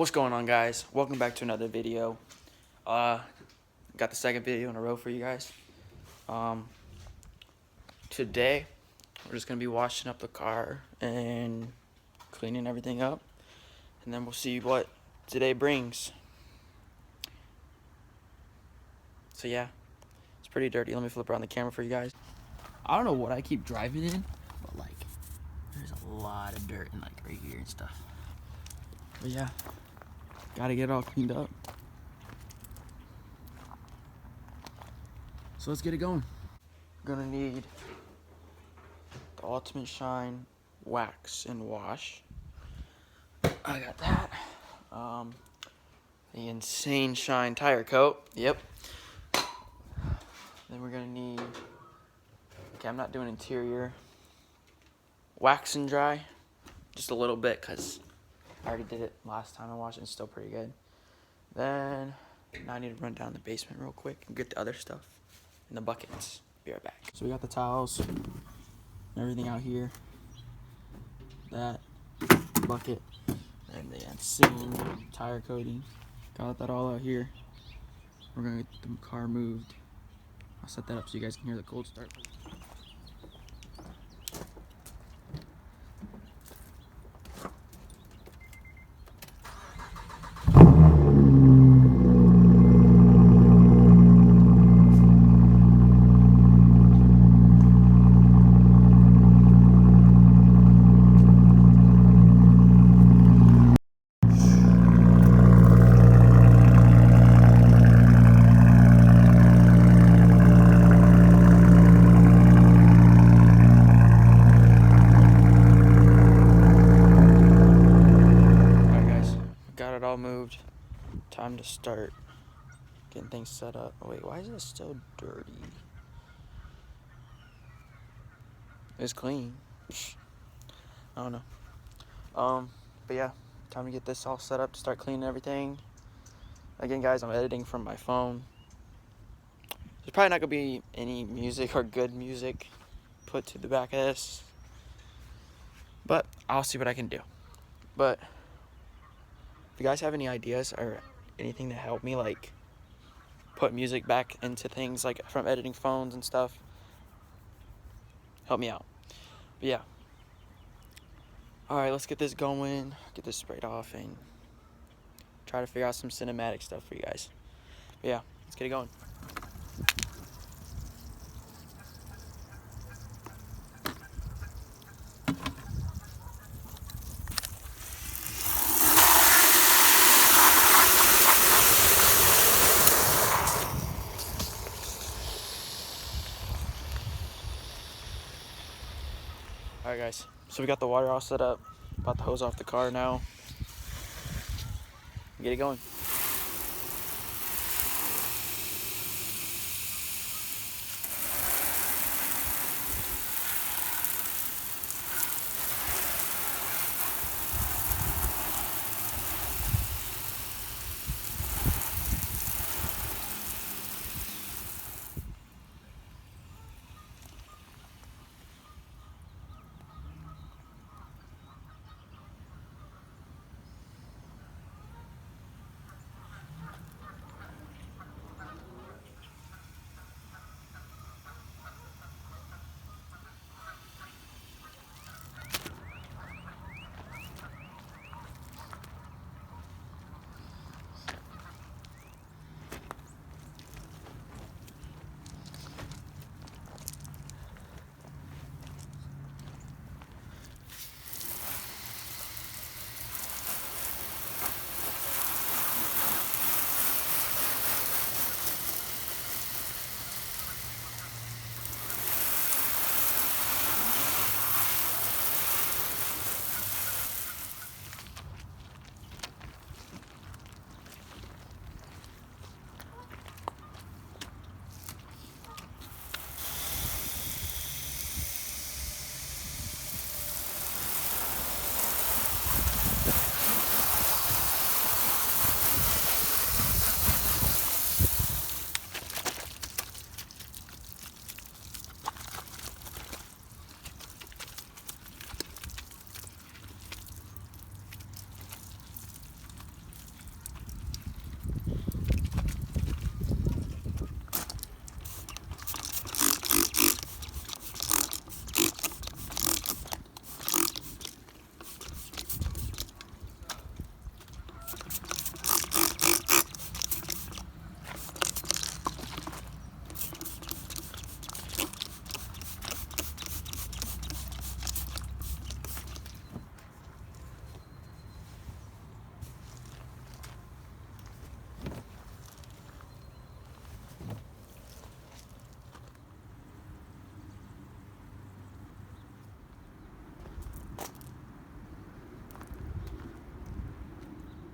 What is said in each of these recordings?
What's going on, guys? Welcome back to another video. Got the second video in a row for you guys. Today we're just gonna be washing up the car and cleaning everything up, and then we'll see what today brings. So yeah, it's pretty dirty. Let me flip around the camera for you guys. I don't know what I keep driving in, but like there's a lot of dirt and like right here and stuff. But yeah, gotta get it all cleaned up. So let's get it going. We're gonna need the Ultimate Shine Wax and Wash. I got that. The Insane Shine Tire Coat. Yep. Then we're gonna need, okay, I'm not doing interior. Wax and Dry. Just a little bit because I already did it last time I washed it. It's still pretty good. Then now I need to run down the basement real quick and get the other stuff in the buckets. Be right back. So we got the towels and everything out here. That bucket and the Insane tire coating. Got that all out here. We're gonna get the car moved. I'll set that up so you guys can hear the cold start. All moved. Time to start getting things set up. Oh, wait, why is it still dirty? It's clean. I don't know. But yeah, time to get this all set up to start cleaning everything. Again, guys, I'm editing from my phone. There's probably not gonna be any music or good music put to the back of this, but I'll see what I can do. But if you guys have any ideas or anything to help me like put music back into things like from editing phones and stuff, help me out. But yeah, all right, let's get this going, get this sprayed off, and try to figure out some cinematic stuff for you guys. But yeah, let's get it going. Alright guys, so we got the water all set up. About to hose off the car now. Get it going.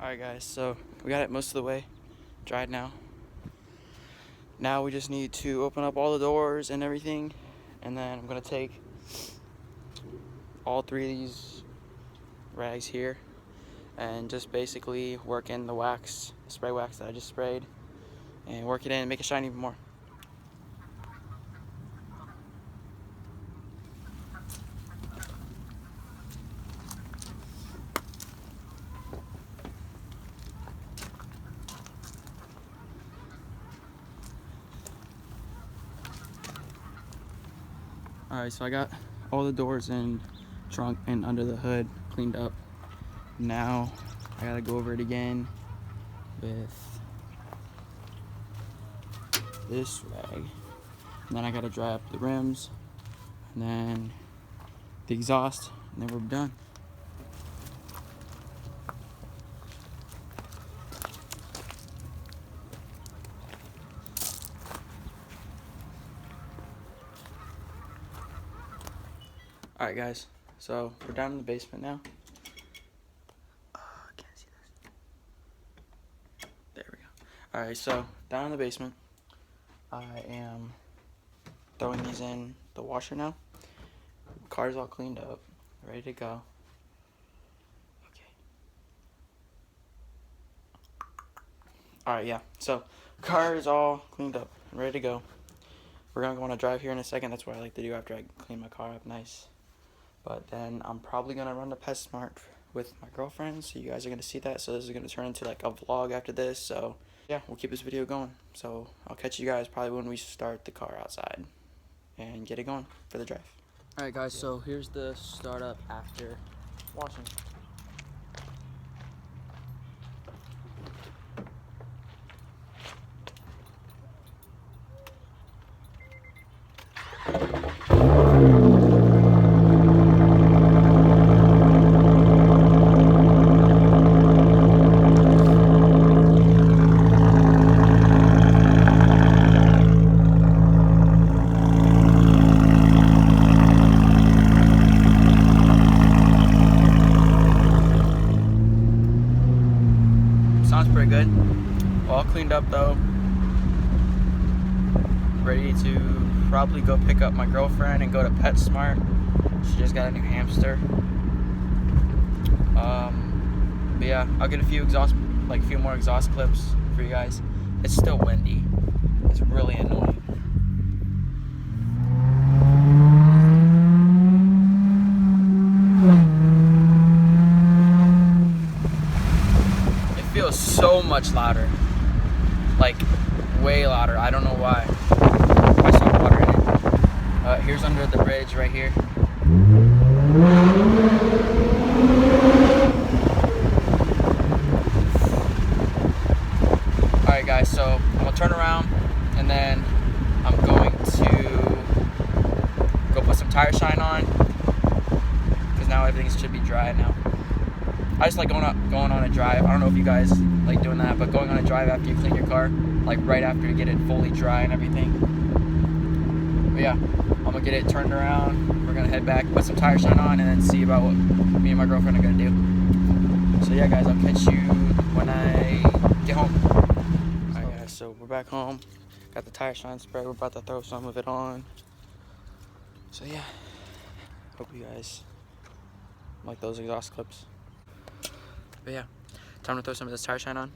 Alright guys, so we got it most of the way dried now. Now we just need to open up all the doors and everything, and then I'm gonna take all 3 of these rags here and just basically work in the wax, spray wax that I just sprayed, and work it in and make it shine even more. Alright, so I got all the doors and trunk and under the hood cleaned up. Now I gotta go over it again with this rag. And then I gotta dry up the rims and then the exhaust, and then we're done. Alright guys, so we're down in the basement now. I can't see this. There we go. Alright, so down in the basement, I am throwing these in the washer now. Car's all cleaned up, ready to go. Okay. Alright, yeah, so car is all cleaned up and ready to go. We're gonna go on a drive here in a second. That's what I like to do after I clean my car up nice. But then I'm probably gonna run to PetSmart with my girlfriend, so you guys are gonna see that. So this is gonna turn into like a vlog after this. So yeah, we'll keep this video going. So I'll catch you guys probably when we start the car outside and get it going for the drive. All right, guys. So here's the startup after washing. Sounds pretty good. All cleaned up though. Ready to probably go pick up my girlfriend and go to PetSmart. She just got a new hamster. But yeah, I'll get a few more exhaust clips for you guys. It's still windy. It's really annoying. Feels so much louder, like way louder. I don't know why. I saw water in it. Here's under the bridge right here. Alright guys, so I'm gonna turn around and then I'm going to go put some tire shine on, because now everything should be dry now. I just like going on a drive. I don't know if you guys like doing that, but going on a drive after you clean your car, like right after you get it fully dry and everything. But yeah, I'm gonna get it turned around. We're gonna head back, put some tire shine on, and then see about what me and my girlfriend are gonna do. So yeah, guys, I'll catch you when I get home. Alright guys, so we're back home. Got the tire shine spray. We're about to throw some of it on. So yeah, hope you guys like those exhaust clips. But yeah, time to throw some of this tire shine on.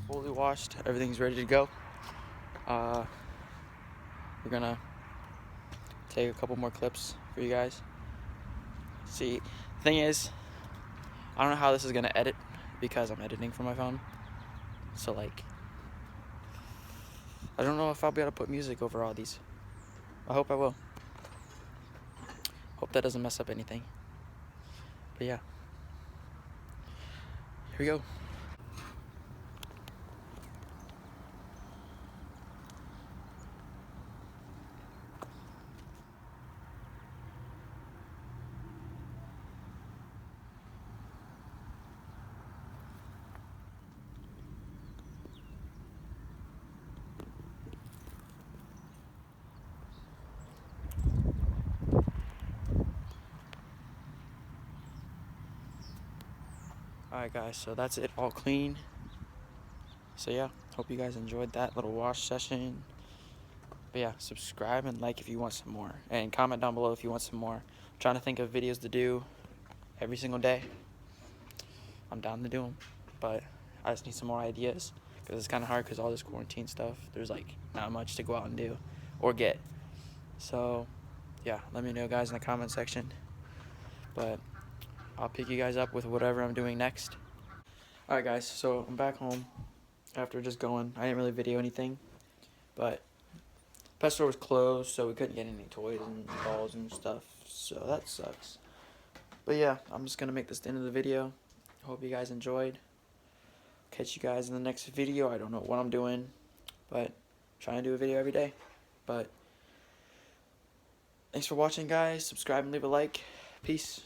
Fully washed, everything's ready to go. We're gonna take a couple more clips for you guys. See, the thing is, I don't know how this is gonna edit because I'm editing from my phone. So like, I don't know if I'll be able to put music over all these. I hope I will. Hope that doesn't mess up anything. But yeah, here we go. Alright guys, so that's it, all clean. So yeah, hope you guys enjoyed that little wash session. But yeah, subscribe and like if you want some more. And comment down below if you want some more. I'm trying to think of videos to do every single day. I'm down to do them. But I just need some more ideas. Because it's kind of hard because all this quarantine stuff, there's like not much to go out and do or get. So yeah, let me know guys in the comment section. But I'll pick you guys up with whatever I'm doing next. Alright guys, so I'm back home after just going. I didn't really video anything. But pet store was closed, so we couldn't get any toys and balls and stuff, so that sucks. But yeah, I'm just gonna make this the end of the video. Hope you guys enjoyed. Catch you guys in the next video. I don't know what I'm doing, but trying to do a video every day. But thanks for watching guys. Subscribe and leave a like. Peace.